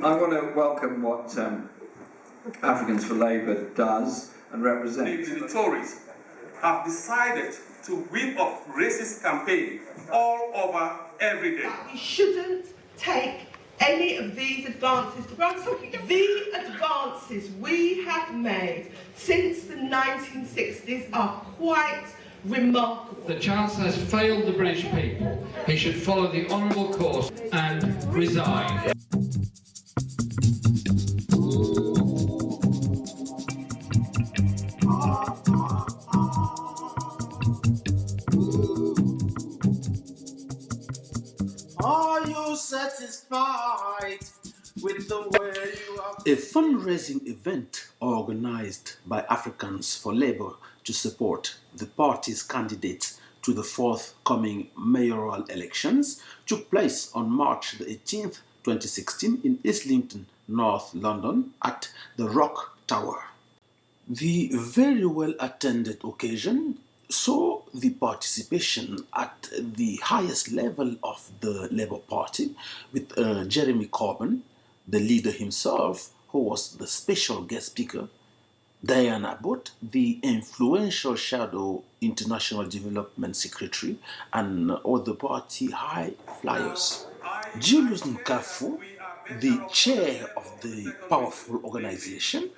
I want to welcome what Africans for Labour does and represents. The Tories have decided to whip up racist campaign all over every day. We shouldn't take any of these advances to granted. The advances we have made since the 1960s are quite remarkable. The Chancellor has failed the British people. He should follow the honourable course and resign. Are you satisfied with the way you are? A fundraising event organized by Africans for Labour to support the party's candidates to the forthcoming mayoral elections took place on March the 18th, 2016 in Islington, North London at the Rock Tower. The very well attended occasion saw the participation at the highest level of the Labour Party with Jeremy Corbyn, the leader himself, who was the special guest speaker, Diana Abbott, the influential shadow international development secretary, and other party high flyers. Julius Nkafu, the chair of the powerful organization,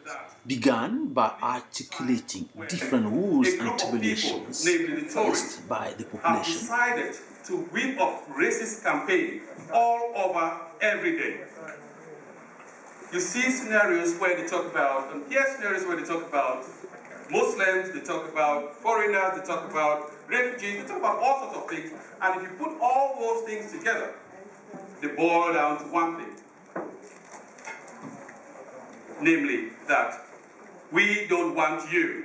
began by articulating different rules and tribulations faced by the population. Have decided to whip up racist campaign all over every day. You see scenarios where they talk about, and hear scenarios where they talk about Muslims, they talk about foreigners, they talk about refugees, they talk about all sorts of things. And if you put all those things together, they boil down to one thing. Namely, that we don't want you.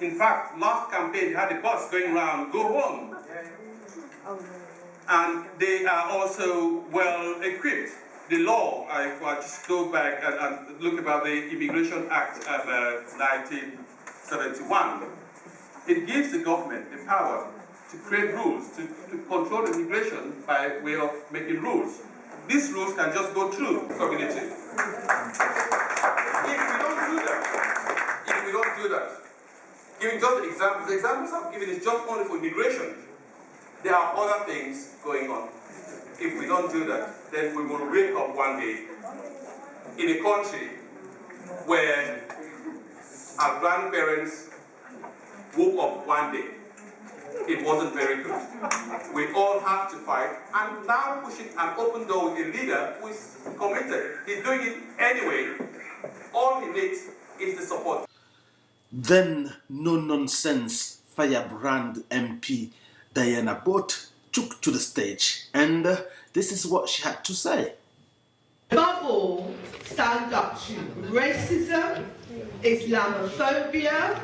In fact, last campaign, they had a bus going around, go home. And they are also well equipped. The law, if I just go back and look about the Immigration Act of 1971, it gives the government the power to create rules, to control immigration by way of making rules. These rules can just go through the community. If we don't do that, giving just the examples I'm giving is just only for immigration. There are other things going on. If we don't do that, then we will wake up one day in a country where our grandparents woke up one day. It wasn't very good. We all have to fight, and now pushing an open door with a leader who is committed. He's doing it anyway. All he needs is the support. Then no-nonsense firebrand MP Diana Abbott took to the stage, and this is what she had to say. Above all, stand up to racism, Islamophobia,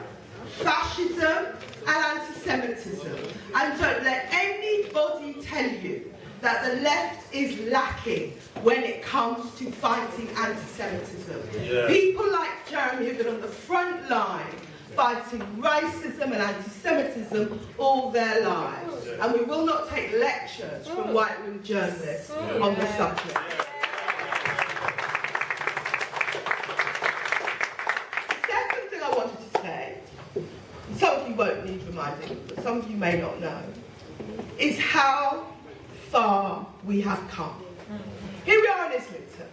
fascism, and anti-Semitism. And don't let anybody tell you that the left is lacking when it comes to fighting anti-Semitism. Yeah. People like Jeremy have been on the front line fighting racism and anti-Semitism all their lives. And we will not take lectures from right-wing journalists on the subject. The second thing I wanted to say, some of you won't need reminding, but some of you may not know, is how far we have come. Here we are in Islington,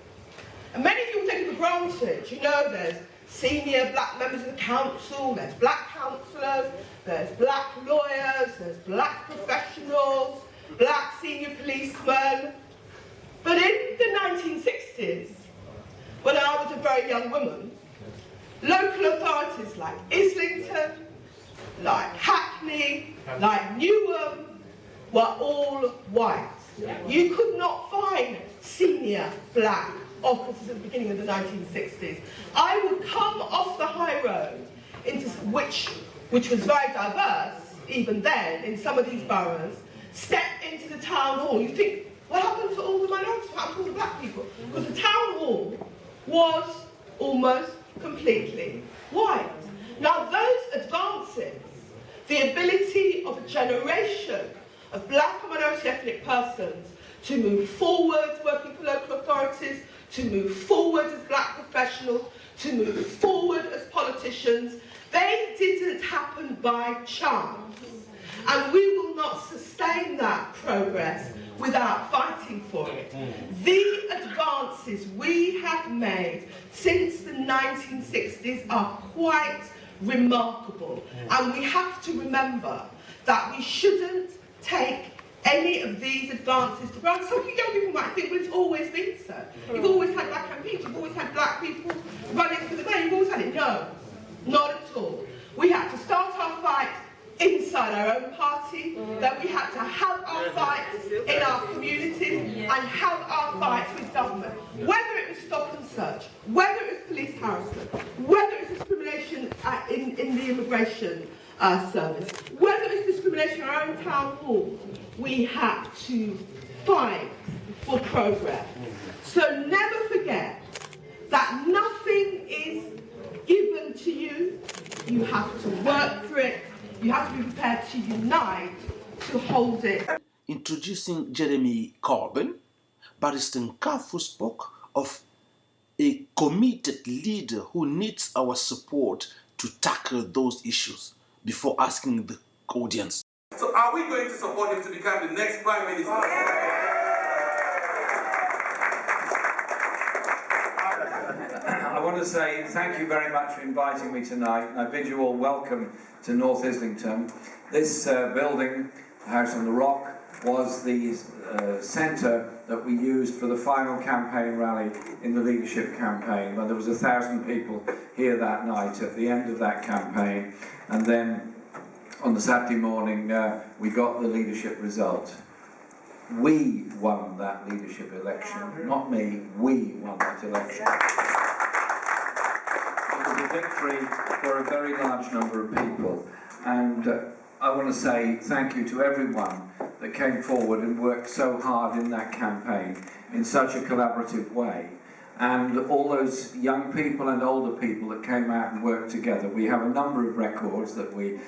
and many people take it for granted. You know, there's senior black members of the council, there's black councillors, there's black lawyers, there's black professionals, black senior policemen. But in the 1960s, when I was a very young woman, local authorities like Islington, like Hackney, like Newham, were all white. You could not find senior black officers at the beginning of the 1960s. I would come off the high road, into which was very diverse, even then, in some of these boroughs, step into the town hall. You think, what happened to all the minorities? What happened to all the black people? Because the town hall was almost completely white. Now those advances, the ability of a generation of black and minority ethnic persons to move forward, working for local authorities, to move forward as black professionals, to move forward as politicians. They didn't happen by chance. And we will not sustain that progress without fighting for it. The advances we have made since the 1960s are quite remarkable. And we have to remember that we shouldn't take any of these advances for granted. Some young people might think, well, it's always been so. You've always had black MPs, you've always had black people running for the mayor, you've always had it. No, not at all. We had to start our fight inside our own party, that we had to have our fights in our communities and have our fights with government. Whether it was stop and search, whether it was police harassment, whether it was discrimination in the immigration service, whether it's discrimination in our own town halls, we had to fight for progress. So never forget that nothing is given to you. You have to work for it. You have to be prepared to unite to hold it. Introducing Jeremy Corbyn, Barrister Nkafu spoke of a committed leader who needs our support to tackle those issues before asking the audience. So are we going to support him to become the next Prime Minister? I want to say thank you very much for inviting me tonight. I bid you all welcome to North Islington. This building, House on the Rock, was the centre that we used for the final campaign rally in the leadership campaign, when there was 1,000 people here that night at the end of that campaign. And then on the Saturday morning, we got the leadership result. We won that leadership election, not me, we won that election. It was a victory for a very large number of people, and I want to say thank you to everyone that came forward and worked so hard in that campaign in such a collaborative way. And all those young people and older people that came out and worked together. We have a number of records that we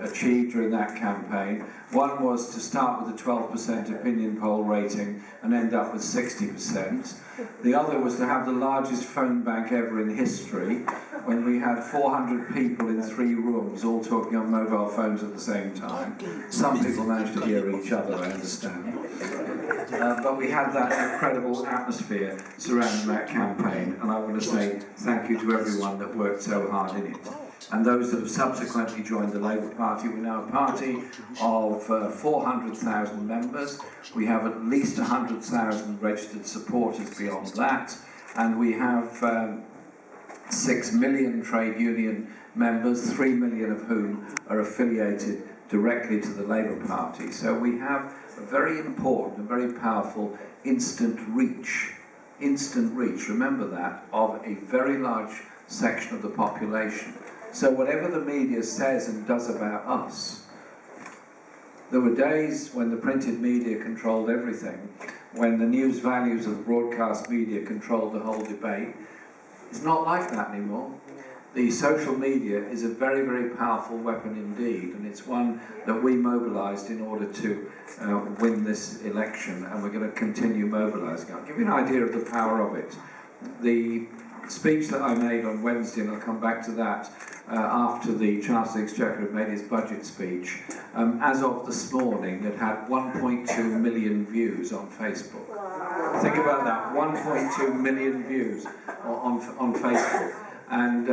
achieved during that campaign. One was to start with a 12% opinion poll rating and end up with 60%. The other was to have the largest phone bank ever in history, when we had 400 people in 3 rooms all talking on mobile phones at the same time. Some people managed to hear each other, I understand. But we had that incredible atmosphere surrounding that campaign, and I want to say thank you to everyone that worked so hard in it. And those that have subsequently joined the Labour Party, we're now a party of 400,000 members. We have at least 100,000 registered supporters beyond that, and we have 6 million trade union members, 3 million of whom are affiliated directly to the Labour Party. So we have a very important and very powerful instant reach, remember that, of a very large section of the population. So whatever the media says and does about us, there were days when the printed media controlled everything, when the news values of the broadcast media controlled the whole debate. It's not like that anymore. The social media is a very, very powerful weapon indeed, and it's one that we mobilised in order to win this election, and we're going to continue mobilising. I'll give you an idea of the power of it. The speech that I made on Wednesday, and I'll come back to that after the Chancellor of the Exchequer had made his budget speech, as of this morning, it had 1.2 million views on Facebook. Think about that, 1.2 million views on Facebook. And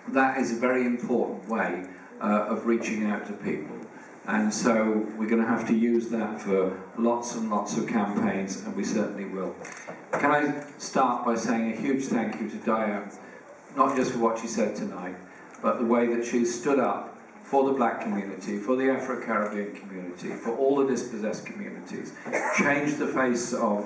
that is a very important way of reaching out to people. And so we're going to have to use that for lots and lots of campaigns, and we certainly will. Can I start by saying a huge thank you to Diane, not just for what she said tonight, but the way that she stood up for the black community, for the Afro-Caribbean community, for all the dispossessed communities, changed the face of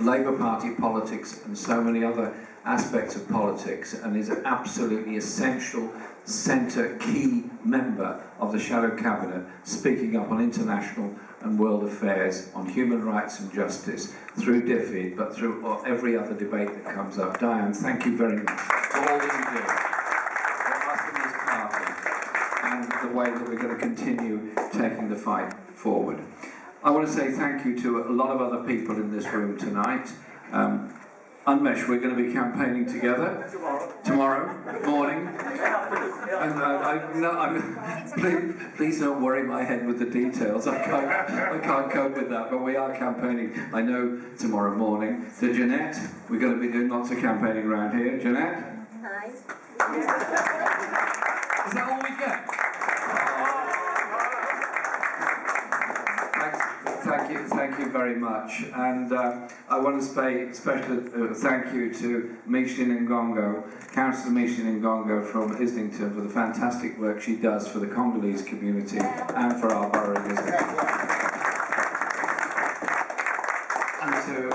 Labour Party politics and so many other aspects of politics, and is an absolutely essential centre key member of the shadow cabinet, speaking up on international and world affairs, on human rights and justice, through DFID, but through every other debate that comes up. Diane, thank you very much for all that you do, for us in this party, and the way that we're going to continue taking the fight forward. I want to say thank you to a lot of other people in this room tonight. Unmesh, we're going to be campaigning together tomorrow morning. And please don't worry my head with the details. I can't cope with that, but we are campaigning. I know tomorrow morning. To Jeanette, we're going to be doing lots of campaigning around here. Jeanette? Hi. Is that all we get? Thank you very much. And I want to say special thank you to Mishin Ngongo, Councillor Mishin Ngongo from Islington, for the fantastic work she does for the Congolese community and for our borough of Islington. And to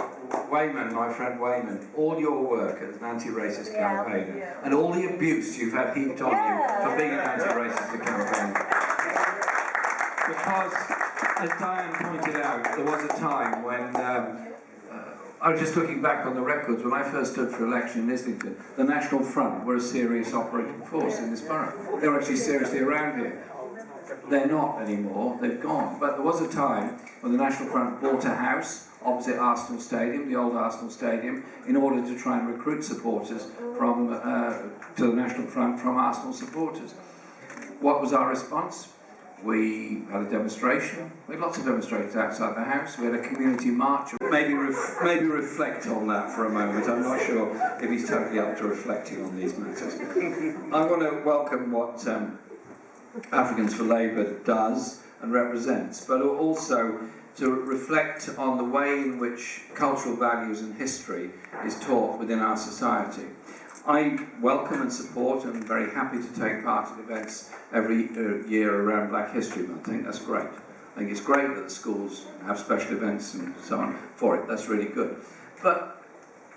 Wayman, my friend Wayman, all your work as an anti-racist campaigner and all the abuse you've had heaped on you for being an anti-racist campaigner. Because, as Diane pointed out, there was a time when, I was just looking back on the records, when I first stood for election in Islington, the National Front were a serious operating force in this borough. They were actually seriously around here. They're not anymore, they've gone. But there was a time when the National Front bought a house opposite Arsenal Stadium, the old Arsenal Stadium, in order to try and recruit supporters from to the National Front from Arsenal supporters. What was our response? We had a demonstration. We had lots of demonstrations outside the house. We had a community march. Maybe reflect on that for a moment. I'm not sure if he's totally up to reflecting on these matters. I want to welcome what Africans for Labour does and represents, but also to reflect on the way in which cultural values and history is taught within our society. I welcome and support and am very happy to take part in events every year around Black History Month. I think that's great. I think it's great that the schools have special events and so on for it. That's really good. But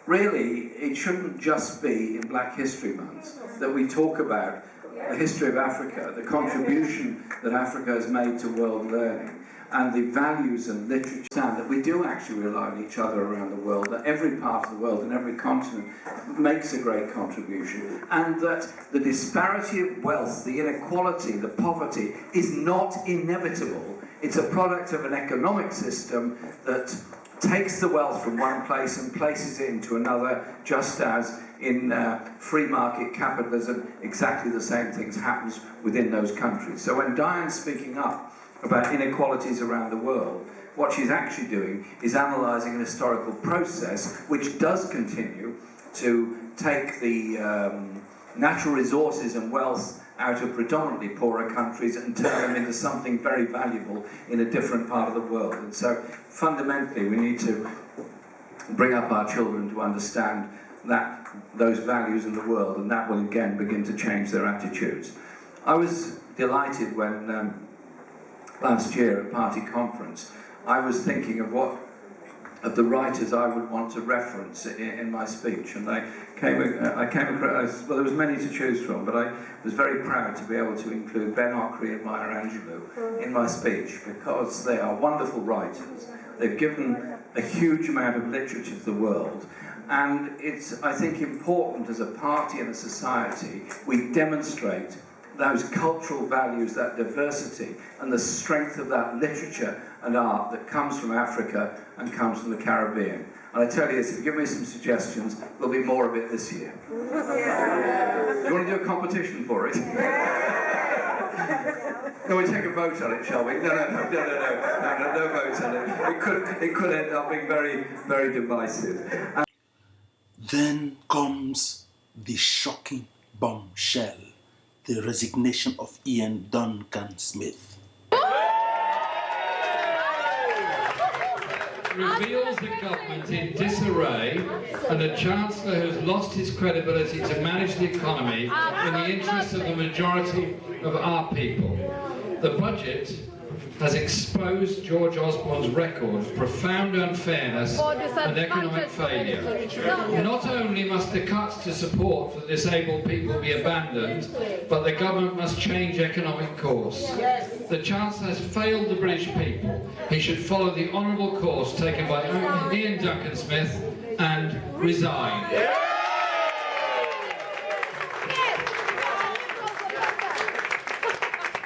really, it shouldn't just be in Black History Month that we talk about the history of Africa, the contribution that Africa has made to world learning, and the values and literature that we do actually rely on each other around the world, that every part of the world and every continent makes a great contribution, and that the disparity of wealth, the inequality, the poverty is not inevitable. It's a product of an economic system that takes the wealth from one place and places it into another, just as in free market capitalism, exactly the same things happens within those countries. So when Diane's speaking up about inequalities around the world, what she's actually doing is analysing an historical process which does continue to take the natural resources and wealth out of predominantly poorer countries and turn them into something very valuable in a different part of the world. And so fundamentally we need to bring up our children to understand that those values in the world, and that will again begin to change their attitudes. I was delighted when last year at Party Conference, I was thinking of the writers I would want to reference in my speech, and I came across, well, there was many to choose from, but I was very proud to be able to include Ben Ockery and Maya Angelou in my speech, because they are wonderful writers. They've given a huge amount of literature to the world, and it's, I think, important as a party and a society we demonstrate those cultural values, that diversity, and the strength of that literature and art that comes from Africa and comes from the Caribbean. And I tell you this, if you give me some suggestions, there'll be more of it this year. Yeah. You want to do a competition for it? No, we take a vote on it, shall we? No vote on it. It could end up being very, very divisive. Then comes the shocking bombshell. The resignation of Ian Duncan Smith. Reveals the government in disarray and a Chancellor who's lost his credibility to manage the economy in the interests of the majority of our people. The budget has exposed George Osborne's record of profound unfairness and economic failure. Not only must the cuts to support for disabled people be abandoned, but the government must change economic course. The Chancellor has failed the British people. He should follow the honourable course taken by Ian Duncan Smith and resign.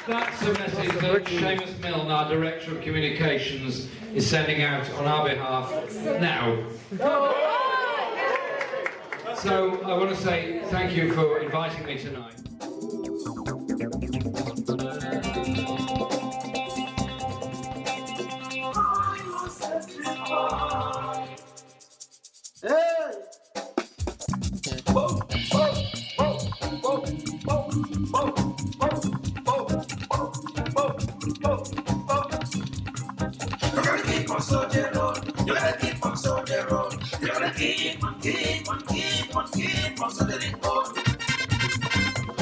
That's the message that Seamus Milne, our Director of Communications, is sending out on our behalf now. So I want to say thank you for inviting me tonight.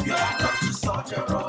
You have got to soldier on.